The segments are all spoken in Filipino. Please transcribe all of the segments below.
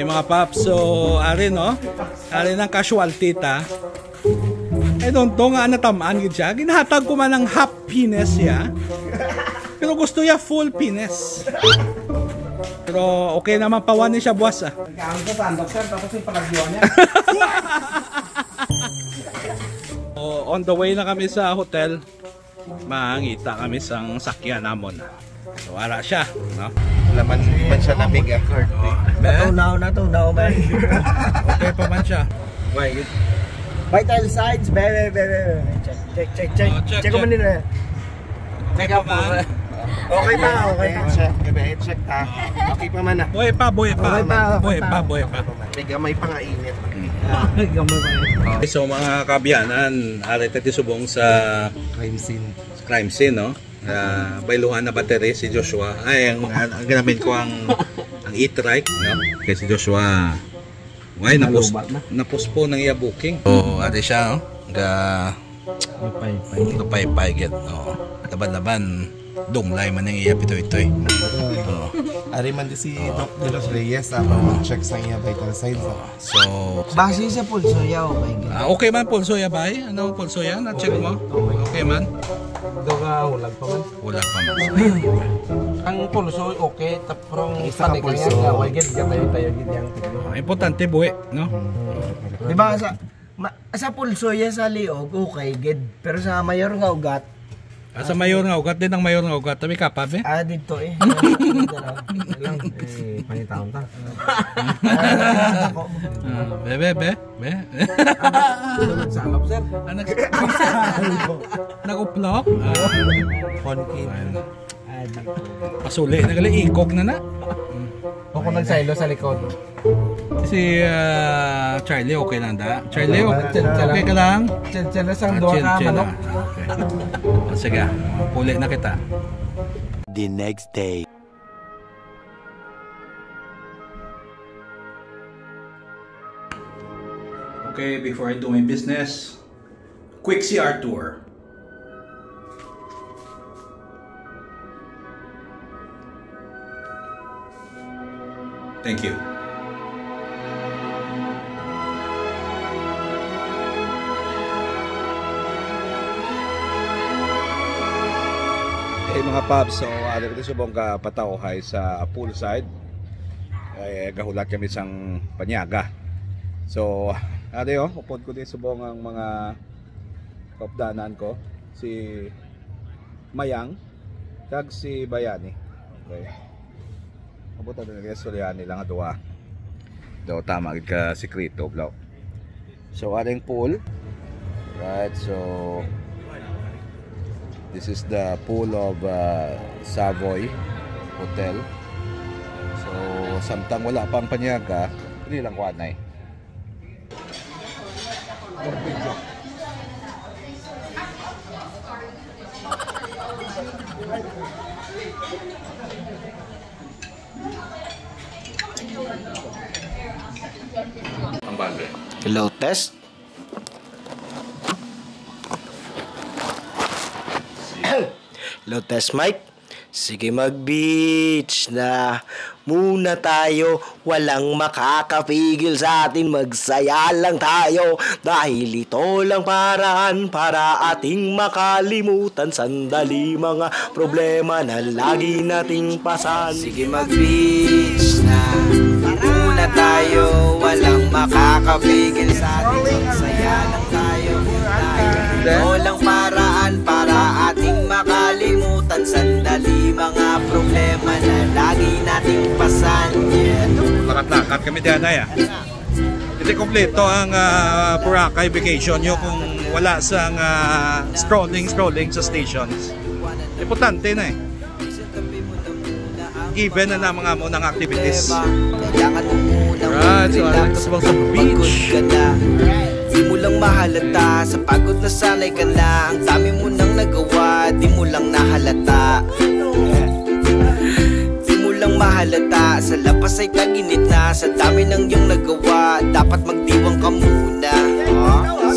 Okay mga paps, so ari no, ari ng casualty ta. Don't know nga natamaan gid siya. Ginahatag ko man ng happiness ya. Pero gusto niya full penis. Pero okay naman pawan niya buwas ah. Nagkaroon ko sandok sir, tapos yung palagyan niya. On the way na kami sa hotel, makangita kami sa sakyan namon. So wala siya, no? Laman man siya lamig ah. Natunaw ba? Okay pa man siya. Why? Vital signs, bebe. Check mo nila. Check up pa. Okay pa. Check ta. Okay pa man ah. Buhay pa. May gamay pa nga init. Okay, so mga kabiyanan, ari tayo subong sa crime scene, no? Bailuhan na battery si Joshua. Ay, ang ginamit ko ang e-trike, no? Kaya si Joshua napospo ng iya booking. So, ate siya, no? Gapay-pay get. Laban-laban. Dunglay man ng iya pito-itoy. Ari man di si Doc de los Reyes check sa iya vital signs. So, base sa pulso ya, okay. Okay man pulso ya bay? Ano pulso ya? Na-check mo? Okay man? Hulag pa man. Ang pulso okay, tapos isa ka pulso. Wagid tayo gid yang. Importante buhi, no? Di ba sa pulso ya sa liog okay gid, pero sa mayor nga ugat. Sa mayor nga ugat din ang mayor nga ugat, tabi ka pa be? Dito lang panitaon ta. Be. Salop sir. Nag-uplok? Concave. Pasuli, nagali ikog na. Ako nagsaylo sa likod. Si Charlie okay lang da? Charlie okay ka lang? Chill sang doa ka manok. Sige, puli na kita. The next day. Okay, before I do my business, quick CR tour. Thank you. Hey mga paps, so dito subong ka patawhay sa poolside. Gahulat kami sang panyaga. So, upod ko din subong ang mga kapdanan ko, si Mayang kag si Bayani. Okay. Mabuta din nga Sulyani lang aduwa. Daw tama gid ka sekreto blaw. So aring pool. Right, so this is the pool of Savoy Hotel. So samtang wala pang panyaga, dili lang kuanay. Ang bagay. Hello, test. Hello, test mic. Sige, mag-beach na muna tayo. Walang makakapigil sa atin. Magsaya lang tayo. Dahil ito lang paraan para ating makalimutan. Sandali mga problema na lagi nating pasan. Sige, mag-beach na muna tayo. Walang makakapigil sa atin. Magsaya lang tayo. Dahil ito lang paraan para ating makalimutan. Sandali mga problema na lagi nating pasan. Lakat-lakat kami diyan ay Hindi kompleto ang Boracay vacation nyo kung wala sang strolling sa stations. Importante na given na mga munang activities. Right, so alam ito sa beach. Di mo lang mahalata, sa pagod na sanay ka na. Ang dami mo nang nagawa, di mo lang nahalata. Di mo lang mahalata, sa lapas ay taginit na. Sa dami ng iyong nagawa, dapat magdiwang ka muna.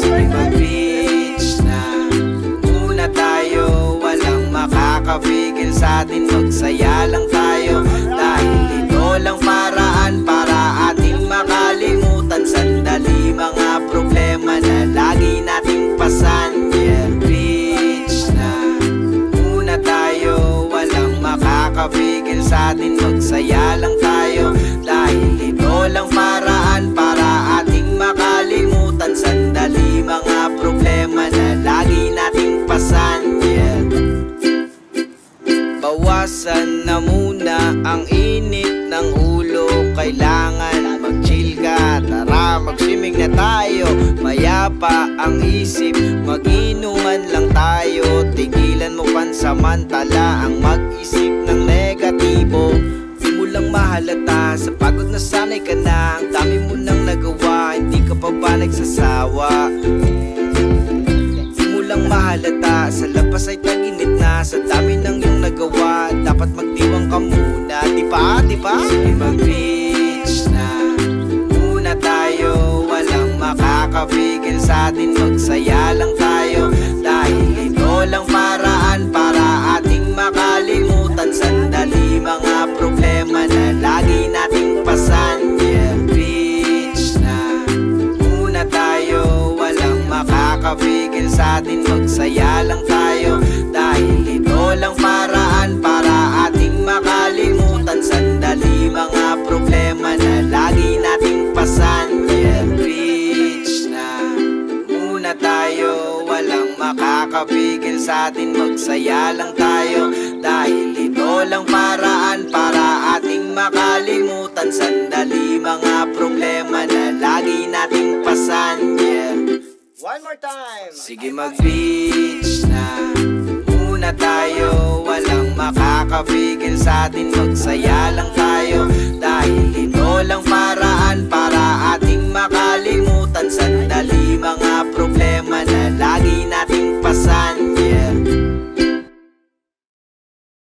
Sige, mag-beach na muna tayo. Walang makakapigil sa atin, magsaya lang tayo. Dahil ito lang paraan para ating sandali, mga problema na lagi nating pasan. Yeah, beach na muna tayo, walang makakapigil sa atin, magsaya lang tayo. Dahil ito lang paraan para ating makalimutan sandali, mga problema na lagi nating pasan. Yeah, bawasan na muna ang init ng ulo, kailangan mag-chill ka, tara mag-swimming na tayo. Mayapa ang isip, mag-inuman lang tayo. Tigilan mo pansamantala ang mag-isip ng negatibo. Di mo lang mahalata, sa pagod na sanay ka na, ang dami mo nang nagawa, hindi ka pa ba nagsasawa? Di mo lang mahalata, sa labas ay tag-init na, sa dami ng iyong nagawa, dapat magdiwang ka muna, di ba? Sige mag-beach na muna tayo, walang makakapigil sa atin, magsaya lang tayo. Dahil ito lang paraan para ating makalimutan sandali, mga problema na lagi nating pasan. Yeah, beach na muna tayo, walang makakapigil sa atin, magsaya lang tayo. Dahil ito lang paraan para ating makalimutan sandali, mga problema na lagi nating pasan. Yeah, beach na muna tayo, walang makakapigil sa atin, magsaya lang tayo. Dahil ito lang paraan para ating makalimutan sandali, mga problema na lagi nating pasan. Yeah, one more time. Sige mag-beach na muna tayo, walang makakapigil sa atin, magsaya lang tayo.